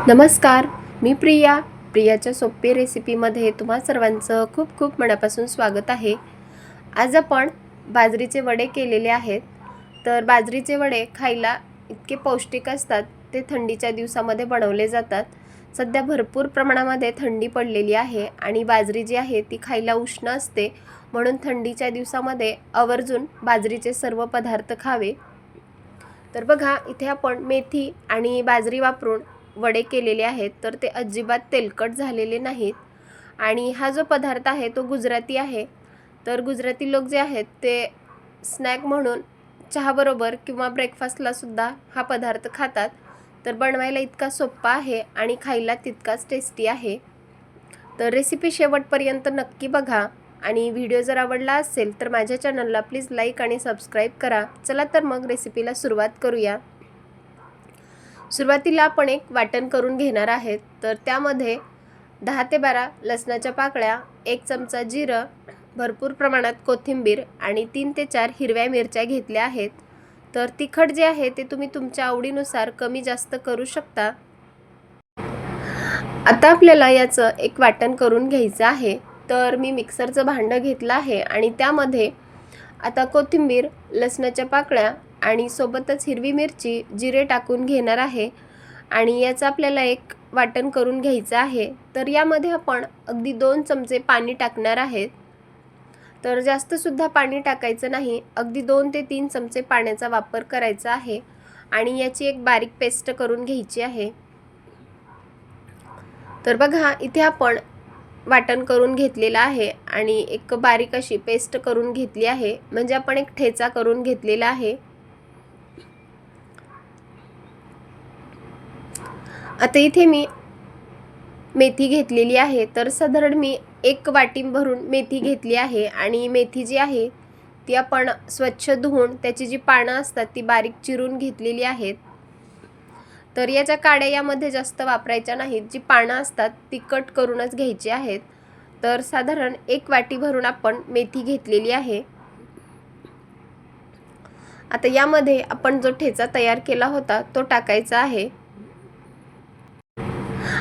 नमस्कार, मी प्रियाच्या सोपी रेसिपीमध्ये तुम्हा सर्वांचं खूप खूप मनापासून स्वागत आहे। आज आपण बाजरीचे वडे केलेले आहेत। तर बाजरीचे वडे खायला इतके पौष्टिक असतात, ते थंडीच्या दिवसामध्ये बनवले जातात। सध्या भरपूर प्रमाणामध्ये थंडी पडलेली आहे आणि बाजरी जी आहे ती खायला उष्ण असते, म्हणून थंडीच्या दिवसामध्ये आवर्जून बाजरीचे सर्व पदार्थ खावे। तर बघा, इथे आपण मेथी आणि बाजरी वापरून वडे केलेले आहेत, तर ते अजिबात तेलकट झालेले नाहीत। आणि हा जो पदार्थ आहे तो गुजराती आहे। तर गुजराती लोक जे आहेत ते स्नॅक म्हणून चहाबरोबर किंवा ब्रेकफास्टला सुद्धा हा पदार्थ खातात। तर बनवायला इतका सोपा आहे आणि खायला तितकाच टेस्टी आहे। तर रेसिपी शेवटपर्यंत नक्की बघा आणि व्हिडिओ जर आवडला असेल तर माझ्या चॅनलला प्लीज लाईक आणि सबस्क्राईब करा। चला तर मग रेसिपीला सुरुवात करूया। सुरुवातीला आपण एक वाटण करून घेणार आहेत। तर त्यामध्ये 10 ते 12 लसणाच्या पाकळ्या, 1 चमचा जिरं, भरपूर प्रमाणात कोथिंबीर आणि 3 ते 4 हिरव्या मिरच्या घेतल्या आहेत। तर तिखट जे आहे ते तुम्ही तुमच्या आवडीनुसार कमी जास्त करू शकता। आता आपल्याला याचं एक वाटण करून घ्यायचं आहे। तर मी मिक्सरचं भांडं घेतलं आहे आणि त्यामध्ये आता कोथिंबीर, लसणाच्या पाकळ्या आणि सोबतच हिरवी मिरची, जिरे टाकून घेणार आहे आणि याचं आपल्याला एक वाटण करून घ्यायचं आहे। तर यामध्ये आपण अगदी 2 चमचे पाणी टाकणार आहेत। तर जास्त सुद्धा पाणी टाकायचं नाही, अगदी 2 ते 3 चमचे पाण्याचा वापर करायचा आहे आणि याची एक बारीक पेस्ट करून घ्यायची आहे। तर बघा, इथे आपण वाटण करून घेतलेला आहे आणि एक बारीक अशी पेस्ट करून घेतली आहे, म्हणजे आपण एक ठेचा करून घेतलेला आहे। आता इथे मी मेथी घेतलेली आहे। तर साधारण मी 1 वाटी भरून मेथी घेतली आहे आणि मेथी जी आहे ती आपण स्वच्छ धुवून त्याची जी पानं असतात ती बारीक चिरून घेतलेली आहेत। तर याच्या काड्या यामध्ये जास्त वापरायच्या नाहीत, जी पानं असतात ती कट करूनच घ्यायची आहेत। तर साधारण 1 वाटी भरून आपण मेथी घेतलेली आहे। आता यामध्ये आपण जो ठेचा तयार केला होता तो टाकायचा आहे।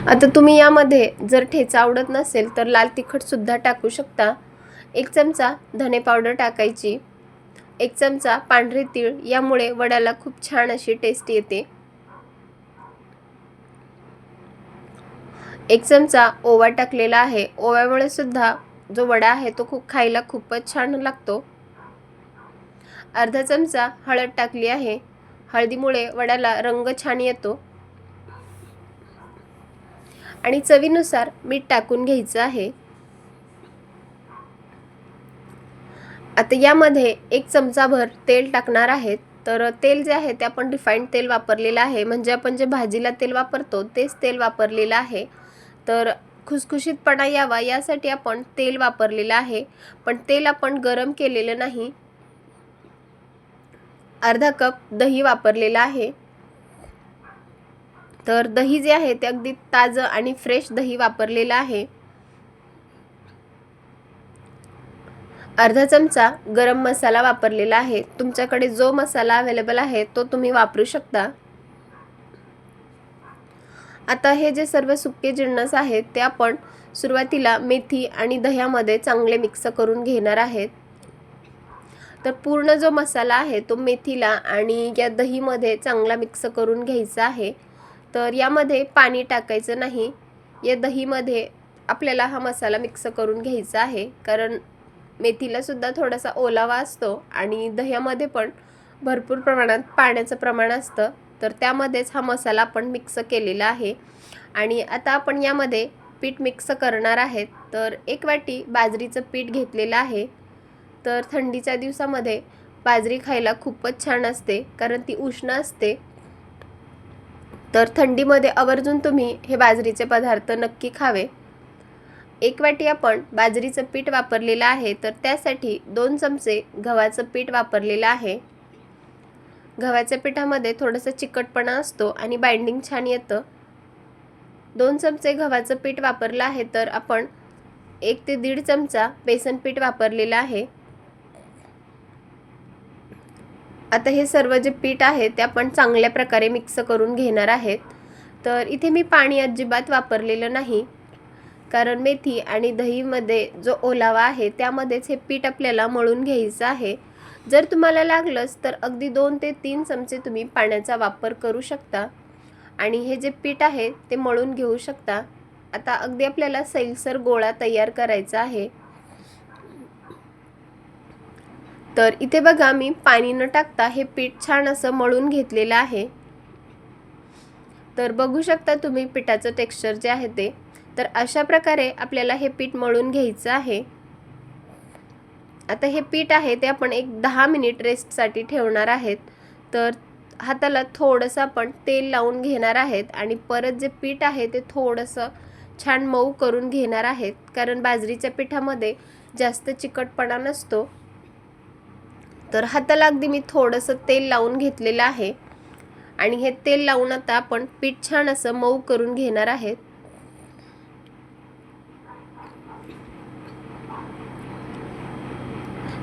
आता तुम्ही यामध्ये जर ठेचा आवडत नसेल तर लाल तिखट सुद्धा टाकू शकता। 1 चमचा धने पावडर टाकायची, 1 चमचा पांढरे तीळ, यामुळे वड्याला खूप छान अशी टेस्ट येते। 1 चमचा ओवा टाकलेला आहे, ओव्यामुळे सुद्धा जो वडा आहे तो खायला खूपच छान लागतो। अर्धा चमचा हळद टाकली आहे, हळदीमुळे वड्याला रंग छान येतो आणि चवीनुसार मीठ टाकून घ्यायचं आहे। आता यामध्ये 1 चमचाभर तेल टाकणार आहेत। तर तेल जे आहे ते आपण रिफाइंड तेल वापरलेलं आहे, म्हणजे आपण जे भाजीला तेल वापरतो तेच तेल वापरलेलं आहे। तर खुसखुशीतपणा यावा यासाठी आपण तेल वापरलेलं आहे, पण तेल आपण गरम केलेलं नाही। अर्धा कप दही वापरलेलं आहे। तर दही जे आहे ते अगदी ताजं आणि फ्रेश दही वापरलेलं आहे। अर्धा चमचा गरम मसाला वापरलेला आहे, तुमच्याकडे जो मसाला अवेलेबल आहे तो तुम्ही वापरू शकता। आता हे जे सर्व सुके जिन्नस आहेत ते आपण सुरुवातीला मेथी आणि दह्यामध्ये चांगले मिक्स करून घेणार आहेत। तर पूर्ण जो मसाला आहे तो मेथीला आणि या दहीमध्ये चांगला मिक्स करून घ्यायचा आहे। तर यामध्ये पाणी टाकायचं नाही, या दहीमध्ये आपल्याला हा मसाला मिक्स करून घ्यायचा आहे, कारण मेथीला सुद्धा थोडासा ओलावा असतो आणि दह्यामध्ये पण भरपूर प्रमाणात पाण्याचं प्रमाण असतं। तर त्यामध्येच हा मसाला आपण मिक्स केलेला आहे आणि आता आपण यामध्ये पीठ मिक्स करणार आहेत। तर 1 वाटी बाजरीचं पीठ घेतलेलं आहे। तर थंडीच्या दिवसामध्ये बाजरी खायला खूपच छान असते, कारण ती उष्ण असते। तर थंडीमध्ये आवर्जून तुम्ही हे बाजरीचे पदार्थ नक्की खावे। 1 वाटी आपण बाजरीचं पीठ वापरलेलं आहे, तर त्यासाठी 2 चमचे गव्हाचं पीठ वापरलेलं आहे। गव्हाच्या पिठामध्ये थोडंसं चिकटपणा असतो आणि बाइंडिंग छान येतं। 2 चमचे गव्हाचं पीठ वापरलं आहे, तर आपण 1 ते 1.5 चमचा बेसन पीठ वापरलेलं आहे। आता हे सर्व जे पीठ आहे ते आपण चांगल्या प्रकारे मिक्स करून घेणार आहेत। तर इथे मी पाणी अजिबात वापरलेलं नाही, कारण मेथी आणि दहीमध्ये जो ओलावा आहे त्यामध्येच हे पीठ आपल्याला मळून घ्यायचं आहे. जर तुम्हाला लागलंच तर अगदी 2 ते 3 चमचे तुम्ही पाण्याचा वापर करू शकता आणि हे जे पीठ आहे ते मळून घेऊ शकता. आता अगदी आपल्याला सैलसर गोळा तयार करायचा आहे. तर इथे बघा मी पाणी न टाकता हे पीठ छान असं मळून घेतलेलं आहे. तर बघू शकता तुम्ही पिठाचं टेक्स्चर जे आहे ते. तर अशा प्रकारे आपल्याला हे पीठ मळून घ्यायचं आहे. आता हे पीठ आहे ते आपण एक 10 मिनिट रेस्टसाठी ठेवणार आहेत. तर हाताला थोडंसं आपण तेल लावून घेणार आहेत आणि परत जे पीठ आहे ते थोडंसं छान मऊ करून घेणार आहेत, कारण बाजरीच्या पिठामध्ये जास्त चिकटपणा नसतो. तर हाताला अगदी मी थोडंसं तेल लावून घेतलेलं आहे आणि हे तेल लावून आता आपण पीठ छान असं मऊ करून घेणार आहेत.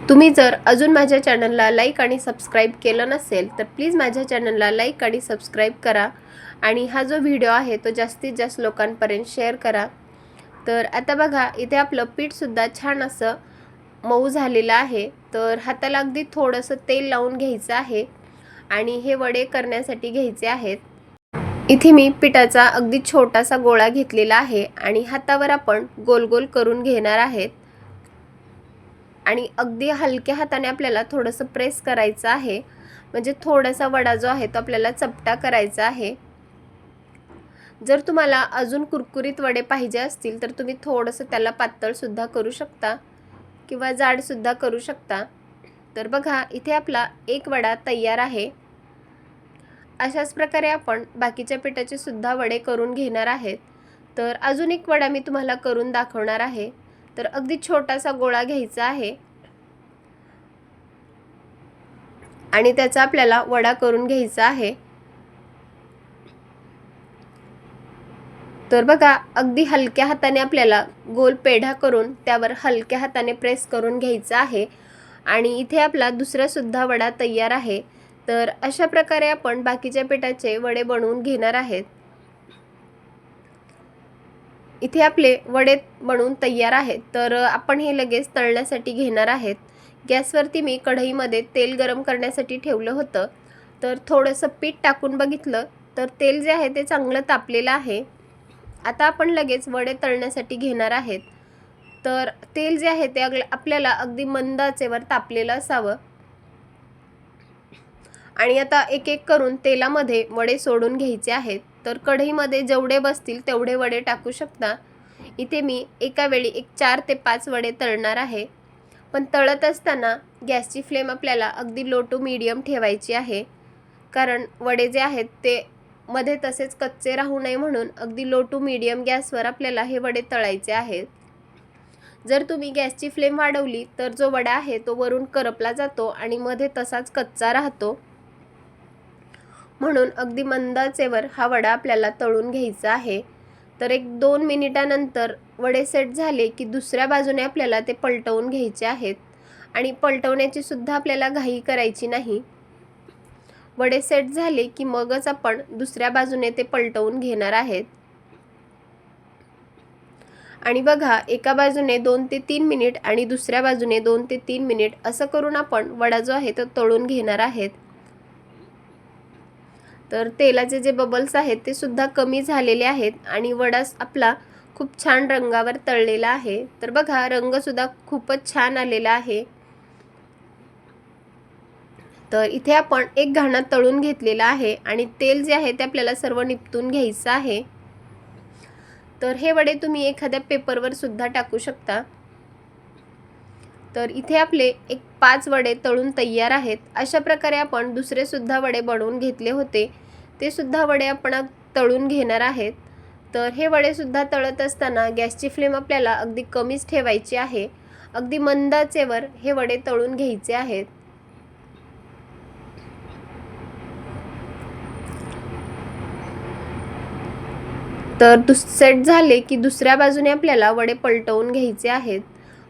तुम्ही जर अजून माझ्या चॅनलला लाईक आणि सबस्क्राईब केलं नसेल तर प्लीज माझ्या चॅनलला लाईक आणि सबस्क्राईब करा आणि हा जो व्हिडिओ आहे तो जास्तीत जास्त लोकांपर्यंत शेअर करा. तर आता बघा इथे आपलं पीठसुद्धा छान असं मऊ झालेलं आहे. तर हाताला अगदी थोडंसं तेल लावून घ्यायचं आहे आणि हे वडे करण्यासाठी घ्यायचे आहेत. इथे मी पिठाचा अगदी छोटासा गोळा घेतलेला आहे आणि हातावर आपण गोल गोल करून घेणार आहेत आणि अगदी हलक्या हाताने आपल्याला थोडंसं प्रेस करायचं आहे, म्हणजे थोडासा वडा जो आहे तो आपल्याला चपटा करायचा आहे. जर तुम्हाला अजून कुरकुरीत वडे पाहिजे असतील तर तुम्ही थोडंसं त्याला पातळसुद्धा करू शकता किंवा जाडसुद्धा करू शकता. तर बघा इथे आपला एक वडा तयार आहे. अशाच प्रकारे आपण बाकीच्या पिठाचे सुद्धा वडे करून घेणार आहेत. तर अजून एक वडा मी तुम्हाला करून दाखवणार आहे. तर अगदी छोटासा गोळा घ्यायचा आहे आणि त्याचा आपल्याला वडा करून घ्यायचा आहे. तर बघा अगदी हलक्या हाताने आपल्याला गोल पेढा करून त्यावर हलक्या हाताने प्रेस करून घ्यायचा आहे आणि इथे आपला दुसरा सुद्धा वडा तयार आहे. तर अशा प्रकारे आपण बाकीच्या पिठाचे वडे बनवून घेणार आहेत. इथे आपले वडे बनवून तयार आहेत. तर आपण हे लगेच तळण्यासाठी घेणार आहेत. गॅसवरती मी कढईमध्ये तेल गरम करण्यासाठी ठेवलं होतं. तर थोडंसं पीठ टाकून बघितलं तर तेल जे आहे ते चांगलं तापलेलं आहे. आता आपण लगेच वडे तळण्यासाठी घेणार आहेत. तर तेल जे आहे ते आपल्याला अगदी मंद आचेवर तापलेलं असावं आणि आता एक एक करून तेलामध्ये वडे सोडून घ्यायचे आहेत. तर कढईमध्ये जेवढे बसतील तेवढे वडे टाकू शकता. इथे मी एका वेळी 4 ते 5 वडे तळणार आहे. पण तळत असताना गॅसची फ्लेम आपल्याला अगदी लो टू मीडियम ठेवायची आहे, कारण वडे जे आहेत ते मध्ये तसेच कच्चे राहू नये म्हणून अगदी लो टू मीडियम गॅसवर आपल्याला हे वडे तळायचे आहेत. जर तुम्ही गॅसची फ्लेम वाढवली तर जो वडा आहे तो वरून करपला जातो आणि मध्ये तसाच कच्चा राहतो. म्हणून अगदी मंद आचेवर हा वडा आपल्याला तळून घ्यायचा आहे. तर 1-2 मिनिटानंतर वडे सेट झाले की दुसऱ्या बाजूने आपल्याला ते पलटवून घ्यायचे आहेत आणि पलटवण्याची सुद्धा आपल्याला घाई करायची नाही. वडे सेट झाले की मगच आपण दुसऱ्या बाजूने ते पलटवून घेणार आहेत. आणि बघा एका बाजूने 2 ते 3 मिनिट आणि दुसऱ्या बाजूने 2 ते 3 मिनिट असं करून आपण वडा जो आहे तो तळून घेणार आहेत. तर तेलाचे जे बबल्स आहेत ते सुद्धा कमी झालेले आहेत आणि वडा आपला खूप छान रंगावर तळलेला आहे. तर बघा रंगसुद्धा खूपच छान आलेला आहे. तर इथे आपण एक घाणा तळून घेतलेला आहे आणि तेल जे आहे ते आपल्याला सर्व निपटून घ्यायचं आहे. तर हे वडे तुम्ही एखाद्या पेपरवर सुद्धा टाकू शकता. तर इथे आपले 5 वडे तळून तयार आहेत. अशा प्रकारे आपण दुसरे सुद्धा वडे बनवून घेतले होते, ते सुद्धा वडे आपण तळून घेणार आहेत. तर हे वडे सुद्धा तळत असताना गॅसची फ्लेम आपल्याला अगदी कमीच ठेवायची आहे. अगदी मंद आचेवर हे वडे तळून घ्यायचे आहेत. तर सेट झाले की दुसऱ्या बाजूने आपल्याला वडे पलटवून घ्यायचे आहेत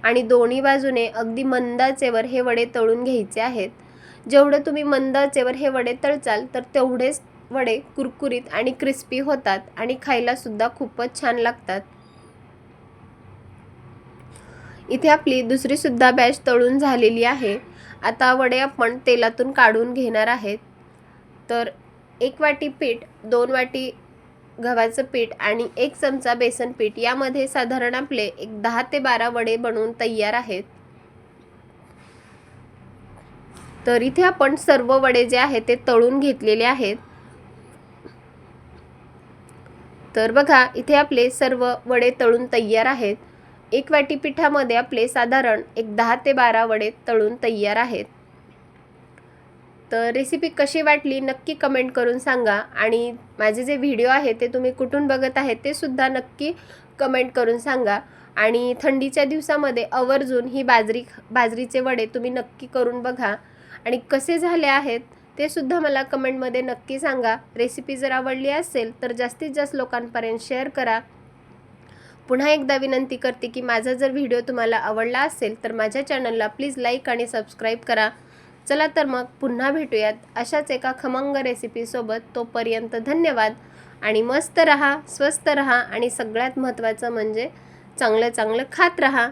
आणि दोन्ही बाजूने अगदी मंद आचेवर हे वडे तळून घ्यायचे आहेत. जेवढं तुम्ही मंद आचेवर हे वडे तळचाल तर तेवढेच वडे कुरकुरीत आणि क्रिस्पी होतात आणि खायला सुद्धा खूपच छान लागतात। इथे आपली दुसरी सुद्धा बॅच तळून झालेली आहे। आता वडे आपण तेलातून काढून घेणार आहेत। तर 1 वाटी पीठ, 2 वाटी गव्हाचं पीठ आणि 1 चमचा बेसन पीठ यामध्ये साधारण आपले एक 10 ते 12 वडे बनवून तयार आहेत। तर इथे आपण सर्व वडे जे आहेत ते तळून घेतलेले आहेत। तर बघा इथे आपले सर्व वडे तळून तयार आहेत। 1 वाटी पिठामध्ये आपले साधारण एक 10 ते 12 वडे तळून तयार आहेत। तर रेसिपी कशी वाटली नक्की कमेंट करून सांगा आणि माझे जे व्हिडिओ आहे ते तुम्ही कुठून बघत आहेत ते सुद्धा नक्की कमेंट करून सांगा। आणि थंडीच्या दिवसामध्ये आवर्जून ही बाजरीचे वडे तुम्ही नक्की करून बघा आणि कसे झाले आहेत ते सुद्धा मला कमेंटमध्ये नक्की सांगा। रेसिपी जर आवडली असेल तर जास्तीत जास्त लोकांपर्यंत शेअर करा। पुन्हा एकदा विनंती करते की माझा जर व्हिडिओ तुम्हाला आवडला असेल तर माझ्या चॅनलला प्लीज लाईक आणि सबस्क्राईब करा। चला तर मग पुन्हा भेटूयात अशाच एका खमंग रेसिपीसोबत। तोपर्यंत धन्यवाद आणि मस्त रहा, स्वस्त रहा आणि सगळ्यात महत्त्वाचं म्हणजे चांगलं चांगलं खात रहा।